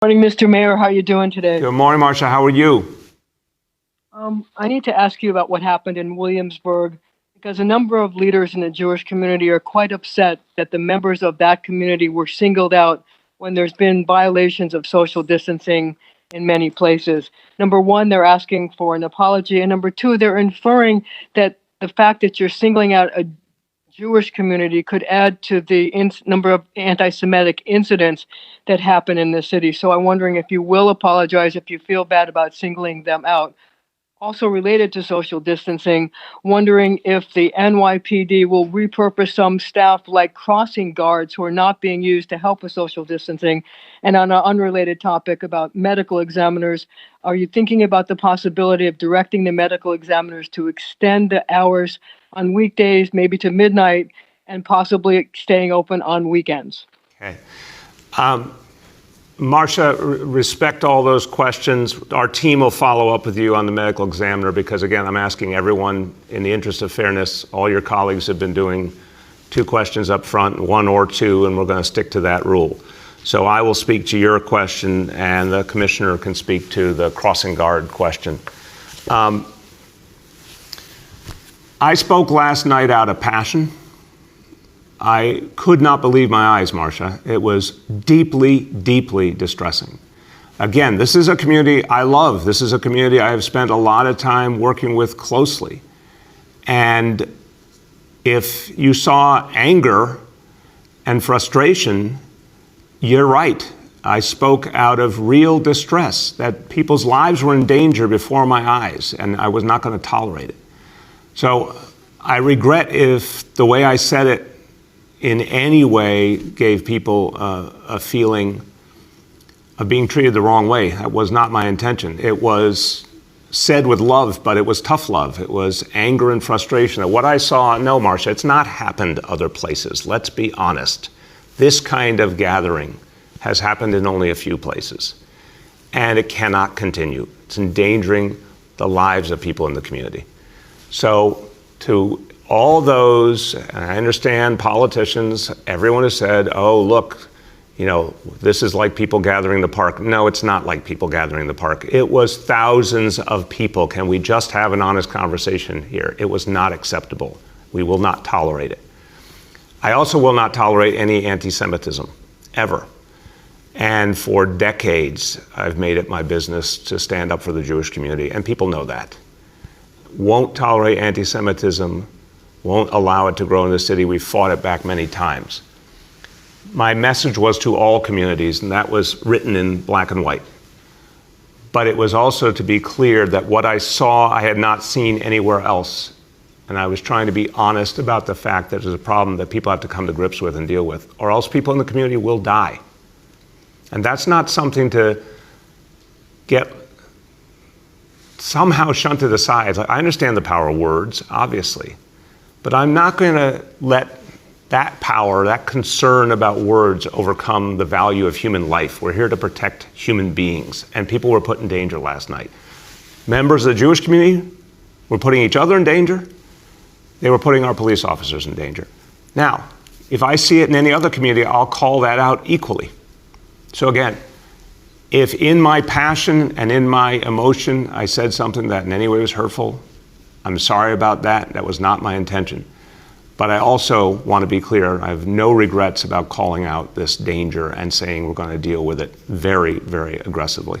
Morning, Mr. Mayor. How are you doing today? Good morning, Marcia. How are you? I need to ask you about what happened in Williamsburg because a number of leaders in the Jewish community are quite upset that the members of that community were singled out when there's been violations of social distancing in many places. Number one, they're asking for an apology. And number two, they're inferring that the fact that you're singling out a Jewish community could add to the number of anti-Semitic incidents that happen in the city. So I'm wondering if you will apologize if you feel bad about singling them out. Also related to social distancing, wondering if the NYPD will repurpose some staff like crossing guards who are not being used to help with social distancing. And on an unrelated topic about medical examiners, are you thinking about the possibility of directing the medical examiners to extend the hours on weekdays, maybe to midnight, and possibly staying open on weekends? Okay. Marcia, respect all those questions. Our team will follow up with you on the medical examiner because, again, I'm asking everyone in the interest of fairness. All your colleagues have been doing 2 questions up front, 1 or 2, and we're going to stick to that rule. So I will speak to your question, and the commissioner can speak to the crossing guard question. I spoke last night out of passion. I could not believe my eyes, Marcia. It was deeply, deeply distressing. Again, this is a community I love. This is a community I have spent a lot of time working with closely. And if you saw anger and frustration, you're right. I spoke out of real distress that people's lives were in danger before my eyes, and I was not going to tolerate it. So I regret if the way I said it in any way gave people a feeling of being treated the wrong way. That was not my intention. It was said with love, but it was tough love. It was anger and frustration. What I saw, no, Marcia, it's not happened other places. Let's be honest. This kind of gathering has happened in only a few places, and it cannot continue. It's endangering the lives of people in the community. So to all those, and I understand politicians, everyone has said, oh, look, you know, this is like people gathering in the park. No, it's not like people gathering in the park. It was thousands of people. Can we just have an honest conversation here? It was not acceptable. We will not tolerate it. I also will not tolerate any anti-Semitism, ever. And for decades, I've made it my business to stand up for the Jewish community, and people know that. Won't tolerate anti-Semitism, won't allow it to grow in the city. We've fought it back many times. My message was to all communities, and that was written in black and white. But it was also to be clear that what I saw, I had not seen anywhere else. And I was trying to be honest about the fact that there's a problem that people have to come to grips with and deal with, or else people in the community will die. And that's not something to get somehow shunted aside. I understand the power of words, obviously. But I'm not going to let that power, that concern about words overcome the value of human life. We're here to protect human beings, and people were put in danger last night. Members of the Jewish community were putting each other in danger. They were putting our police officers in danger. Now, if I see it in any other community, I'll call that out equally. So again, if in my passion and in my emotion I said something that in any way was hurtful, I'm sorry about that. That was not my intention. But I also want to be clear, I have no regrets about calling out this danger and saying we're going to deal with it very, very aggressively.